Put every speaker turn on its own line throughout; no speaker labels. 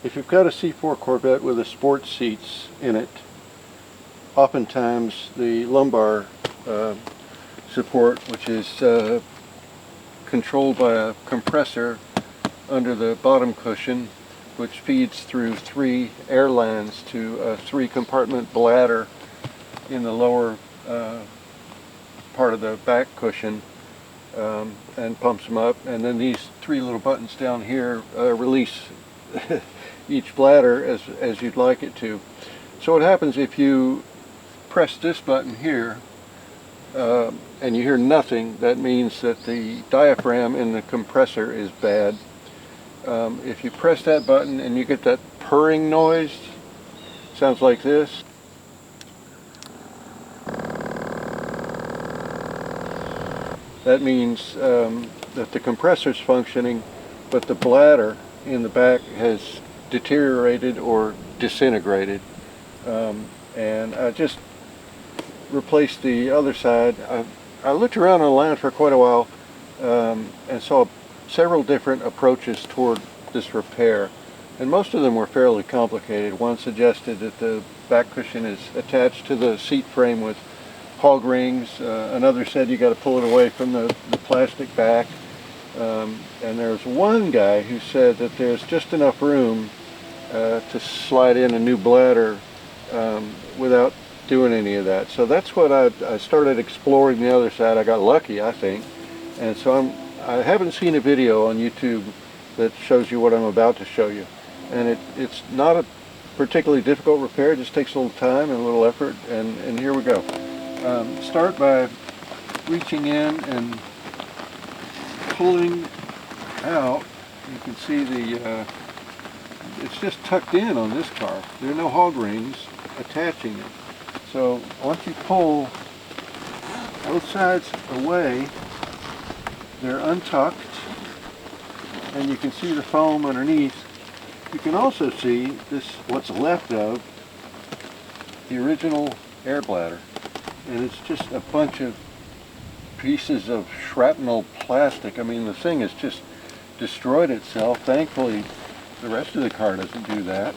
If you've got a C4 Corvette with a sports seats in it, oftentimes the lumbar support, which is controlled by a compressor under the bottom cushion, which feeds through 3 air lines to a 3-compartment bladder in the lower part of the back cushion, and pumps them up. And then these 3 little buttons down here release each bladder as you'd like it to. So what happens if you press this button here and you hear nothing, that means that the diaphragm in the compressor is bad. If you press that button and you get that purring noise, sounds like this. That means that the compressor's functioning, but the bladder in the back has deteriorated or disintegrated. And I just replaced the other side. I looked around online for quite a while and saw several different approaches toward this repair, and most of them were fairly complicated. One suggested that the back cushion is attached to the seat frame with hog rings. Another said you got to pull it away from the plastic back. And there's one guy who said that there's just enough room to slide in a new bladder without doing any of that. So that's what I started exploring the other side. I got lucky, I think. And so I haven't seen a video on YouTube that shows you what I'm about to show you. And it's not a particularly difficult repair. It just takes a little time and a little effort. And here we go. Start by reaching in and pulling out. You can see it's just tucked in on this car. There are no hog rings attaching it. So once you pull both sides away, they're untucked, and you can see the foam underneath. You can also see what's left of the original air bladder, and it's just a bunch of pieces of shrapnel plastic. I mean, the thing has just destroyed itself. Thankfully, the rest of the car doesn't do that.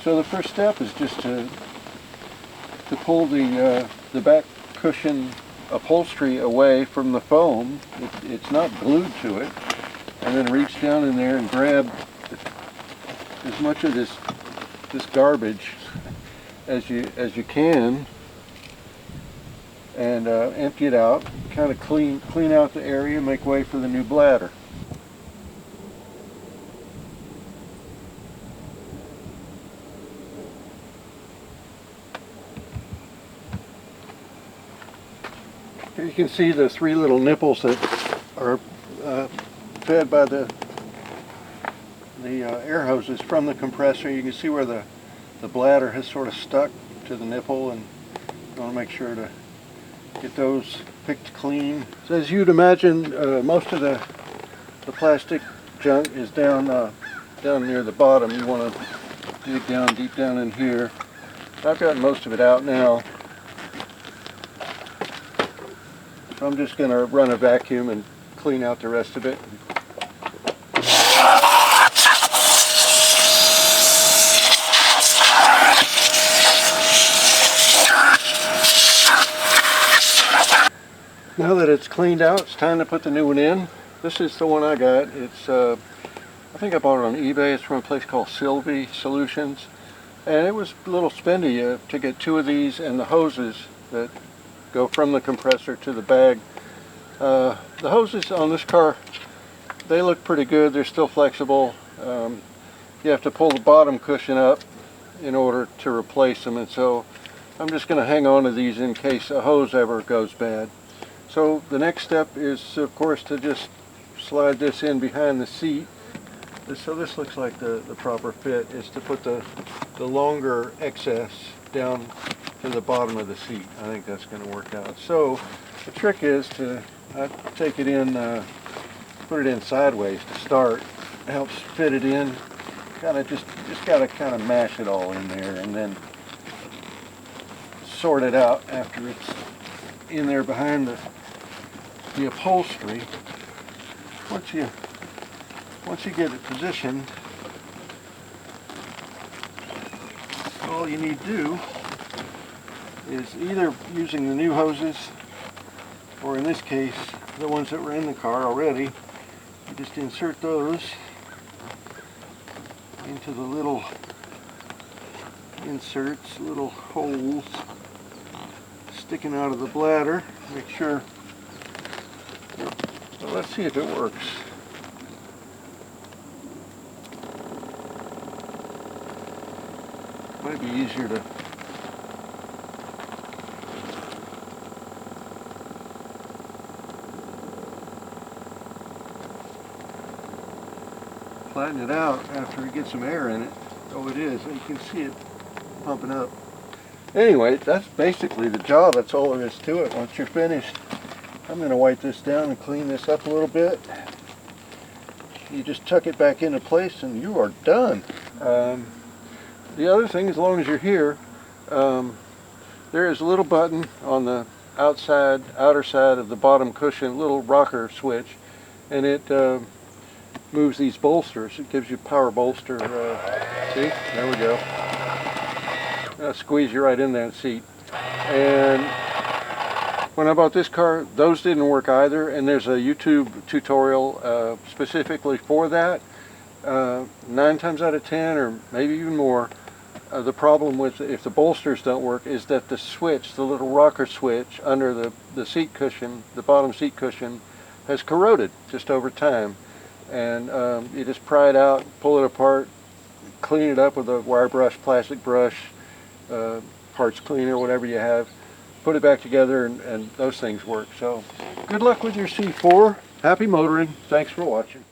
So the first step is just to pull the back cushion upholstery away from the foam. It's not glued to it. And then reach down in there and grab as much of this garbage as you can, and empty it out. Kind of clean out the area, make way for the new bladder. Here you can see the 3 little nipples that are fed by the air hoses from the compressor. You can see where the bladder has sort of stuck to the nipple, and you want to make sure to get those picked clean. So as you'd imagine, most of the plastic junk is down near the bottom. You want to dig down deep down in here. I've got most of it out now. So I'm just going to run a vacuum and clean out the rest of it. Now that it's cleaned out, it's time to put the new one in. This is the one I got. It's I think I bought it on eBay. It's from a place called Sylvie Solutions, and it was a little spendy to get 2 of these and the hoses that go from the compressor to the bag. The hoses on this car, they look pretty good. They're still flexible. You have to pull the bottom cushion up in order to replace them, and so I'm just going to hang on to these in case a hose ever goes bad. So the next step is, of course, to just slide this in behind the seat. So this looks like the proper fit, is to put the longer excess down to the bottom of the seat. I think that's going to work out. So the trick is to take it in, put it in sideways to start. It helps fit it in. Kind of just got to kind of mash it all in there, and then sort it out after it's in there behind the upholstery. Once you get it positioned, all you need to do is either using the new hoses, or in this case the ones that were in the car already, you just insert those into the little inserts, little holes sticking out of the bladder. Make sure. Well, let's see if it works. Might be easier to flatten it out after we get some air in it. Oh, it is. You can see it pumping up. Anyway, that's basically the job. That's all there is to it. Once you're finished, I'm going to wipe this down and clean this up a little bit. You just tuck it back into place and you are done. The other thing, as long as you're here, there is a little button on the outer side of the bottom cushion, little rocker switch, and it moves these bolsters. It gives you power bolster. See, there we go. Squeeze you right in that seat. And when I bought this car, those didn't work either, and there's a YouTube tutorial specifically for that. 9 times out of 10, or maybe even more, the problem with if the bolsters don't work is that the switch, the little rocker switch under the seat cushion, the bottom seat cushion, has corroded just over time. And you just pry it out, pull it apart, clean it up with a wire brush, plastic brush, parts cleaner, whatever you have, put it back together, and those things work. So good luck with your C4. Happy motoring. Thanks for watching.